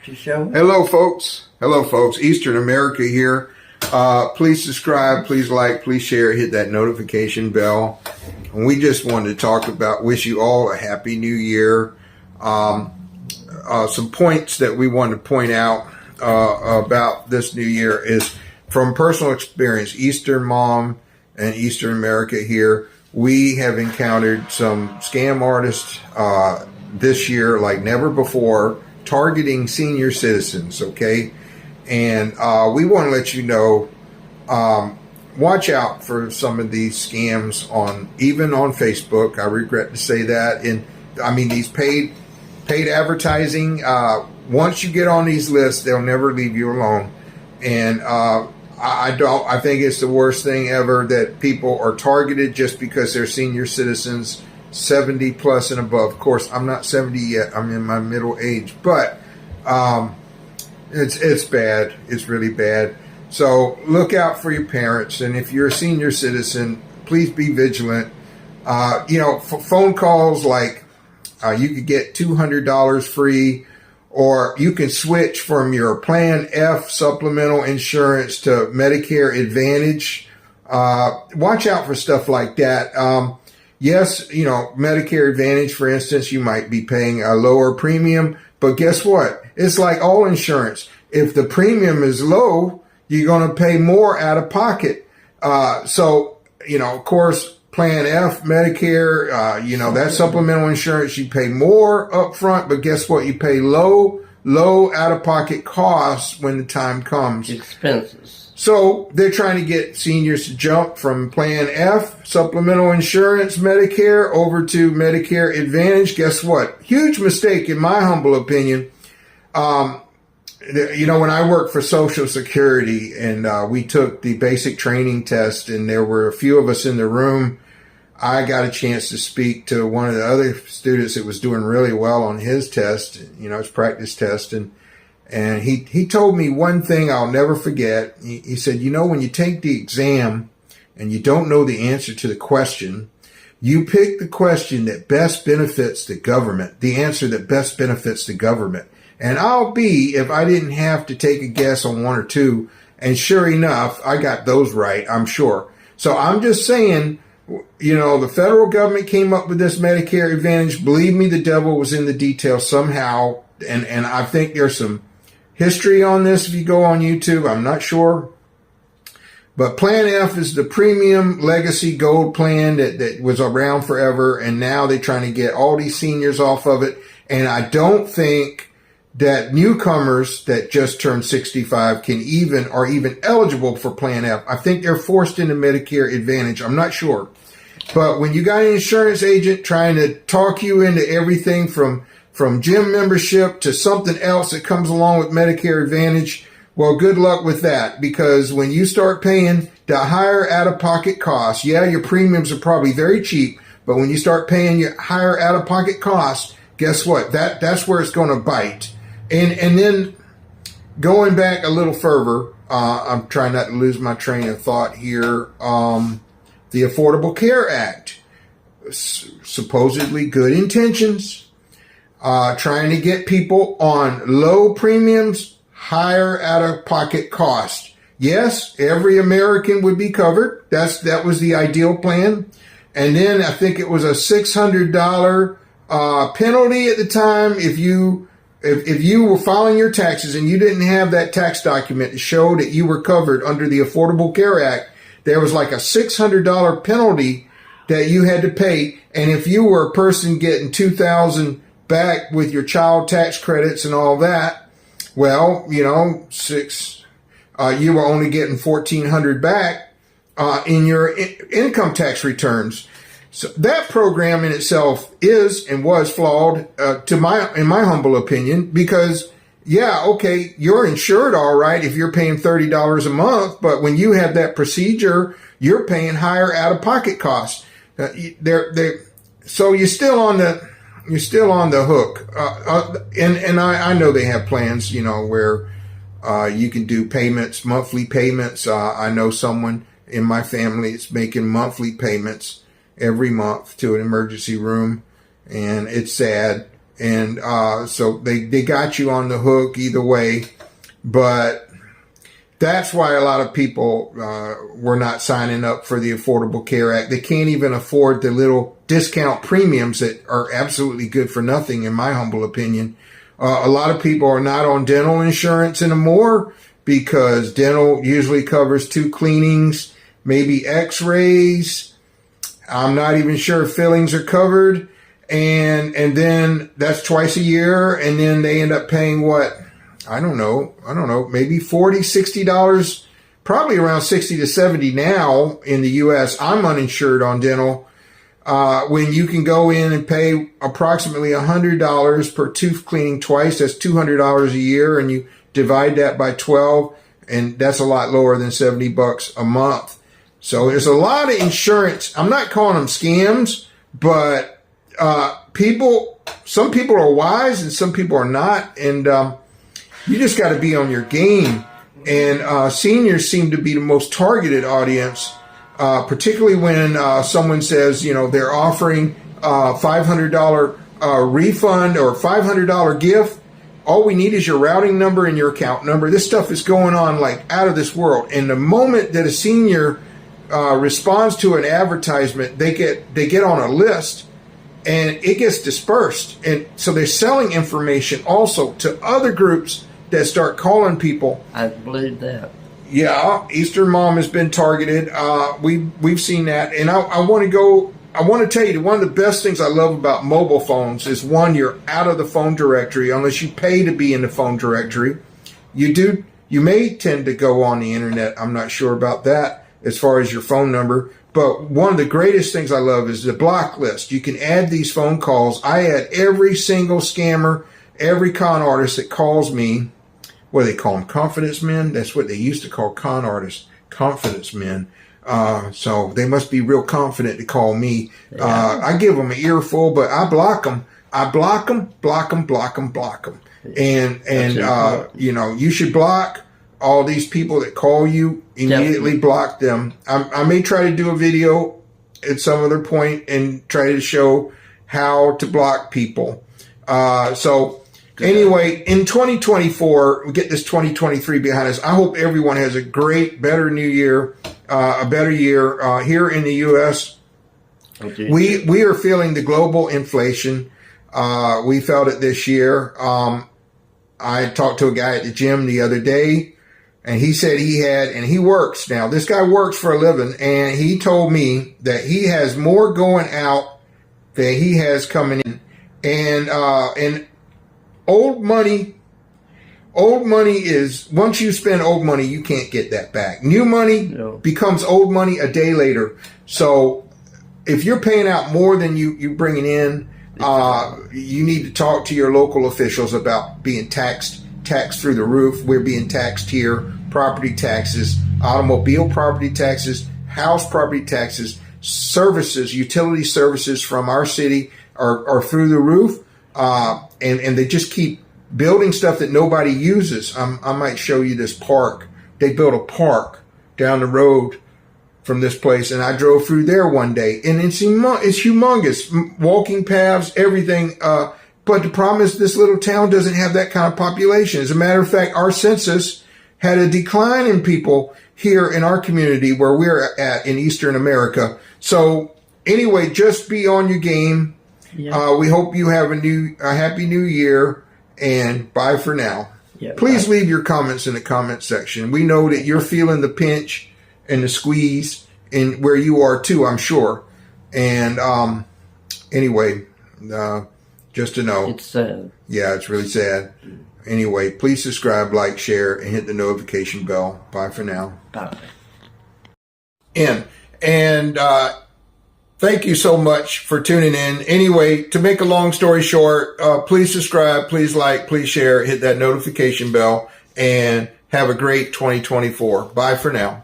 to show. Hello, folks. Hello, folks. Eastern America here. Please subscribe, please like, please share, hit that notification bell. And we just wanted to talk about, wish you all a happy new year. Some points that we want to point out about this new year is from personal experience, Eastern Mom and Eastern America here. We have encountered some scam artists this year like never before, targeting senior citizens, okay? And we want to let you know, watch out for some of these scams even on Facebook. I regret to say that. And I mean, these paid advertising, once you get on these lists, they'll never leave you alone. And I think it's the worst thing ever that people are targeted just because they're senior citizens, 70 plus and above. Of course, I'm not 70 yet. I'm in my middle age, but it's bad. It's really bad. So look out for your parents. And if you're a senior citizen, please be vigilant. Phone calls like you could get $200 free, or you can switch from your Plan F supplemental insurance to Medicare Advantage. Watch out for stuff like that. Yes, Medicare Advantage, for instance, you might be paying a lower premium, but guess what? It's like all insurance. If the premium is low, you're going to pay more out of pocket. Of course, Plan F, Medicare, that supplemental insurance, you pay more up front, but guess what? You pay low out-of-pocket costs when the time comes. Expenses. So they're trying to get seniors to jump from Plan F, supplemental insurance, Medicare, over to Medicare Advantage. Guess what? Huge mistake, in my humble opinion. When I worked for Social Security and we took the basic training test, and there were a few of us in the room, I got a chance to speak to one of the other students that was doing really well on his test, his practice test. And he told me one thing I'll never forget. He said, when you take the exam and you don't know the answer to the question, you pick the question that best benefits the government, the answer that best benefits the government. And I'll be, if I didn't have to take a guess on one or two, and sure enough, I got those right, I'm sure. So I'm just saying, the federal government came up with this Medicare Advantage. Believe me, the devil was in the details somehow. And I think there's some history on this if you go on YouTube. I'm not sure. But Plan F is the premium legacy gold plan that was around forever. And now they're trying to get all these seniors off of it. And I don't think that newcomers that just turned 65 are even eligible for Plan F. I think they're forced into Medicare Advantage. I'm not sure. But when you got an insurance agent trying to talk you into everything from gym membership to something else that comes along with Medicare Advantage, well, good luck with that. Because when you start paying the higher out-of-pocket costs, your premiums are probably very cheap, but when you start paying your higher out-of-pocket costs, guess what? That's where it's going to bite. And then going back a little further, I'm trying not to lose my train of thought here. The Affordable Care Act, supposedly good intentions, trying to get people on low premiums, higher out-of-pocket cost. Yes, every American would be covered. That was the ideal plan. And then I think it was a $600 penalty at the time if you were filing your taxes and you didn't have that tax document to show that you were covered under the Affordable Care Act. There was like a $600 penalty that you had to pay. And if you were a person getting $2,000 back with your child tax credits and all that, well, you were only getting $1,400 back in your income tax returns. So that program in itself is and was flawed, in my humble opinion, because you're insured all right if you're paying $30 a month, but when you have that procedure, you're paying higher out-of-pocket costs. So you're still on the hook. And I know they have plans, where you can do payments, monthly payments. I know someone in my family is making monthly payments every month to an emergency room, and it's sad. And so they got you on the hook either way. But that's why a lot of people were not signing up for the Affordable Care Act. They can't even afford the little discount premiums that are absolutely good for nothing, in my humble opinion. A lot of people are not on dental insurance anymore because dental usually covers 2 cleanings, maybe x-rays. I'm not even sure if fillings are covered. And then that's twice a year. And then they end up paying what? I don't know, maybe $40, $60, probably around 60 to 70 now in the U.S. I'm uninsured on dental. When you can go in and pay approximately $100 per tooth cleaning twice, that's $200 a year, and you divide that by 12, and that's a lot lower than $70 a month. So there's a lot of insurance. I'm not calling them scams, but some people are wise and some people are not, and you just got to be on your game. And seniors seem to be the most targeted audience, particularly when someone says, they're offering $500 refund or $500 gift. All we need is your routing number and your account number. This stuff is going on like out of this world. And the moment that a senior responds to an advertisement, they get on a list and it gets dispersed. And so they're selling information also to other groups that start calling people. I believe that. Yeah, Eastern Mom has been targeted. We've seen that. And I want to tell you, one of the best things I love about mobile phones is, one, you're out of the phone directory unless you pay to be in the phone directory. You may tend to go on the internet. I'm not sure about that as far as your phone number. But one of the greatest things I love is the block list. You can add these phone calls. I add every single scammer, every con artist that calls me. What do they call them? Confidence men? That's what they used to call con artists. Confidence men. So they must be real confident to call me. Yeah. I give them an earful, but I block them. I block them. And you should block all these people that call you. Immediately block them. I may try to do a video at some other point and try to show how to block people. Anyway, in 2024, we get this 2023 behind us. I hope everyone has a better new year, a better year here in the U.S. Okay. We are feeling the global inflation. We felt it this year. I talked to a guy at the gym the other day, and he said and he works now. This guy works for a living, and he told me that he has more going out than he has coming in. And old money is, once you spend old money, you can't get that back. New money becomes old money a day later. So if you're paying out more than you're bringing in, you need to talk to your local officials about being taxed through the roof. We're being taxed here. Property taxes, automobile property taxes, house property taxes, services, utility services from our city are through the roof. And they just keep building stuff that nobody uses. I might show you this park. They built a park down the road from this place, and I drove through there one day, and it's humongous. Walking paths, everything. But the problem is this little town doesn't have that kind of population. As a matter of fact, our census had a decline in people here in our community where we're at in Eastern America. So anyway, just be on your game. Yeah. We hope you have a happy new year, and bye for now. Yeah, Please leave your comments in the comment section. We know that you're feeling the pinch and the squeeze in where you are too, I'm sure. And anyway, just to know. It's sad. Yeah, it's really sad. Anyway, please subscribe, like, share, and hit the notification bell. Bye for now. Bye. And thank you so much for tuning in. Anyway, to make a long story short, please subscribe, please like, please share, hit that notification bell, and have a great 2024. Bye for now.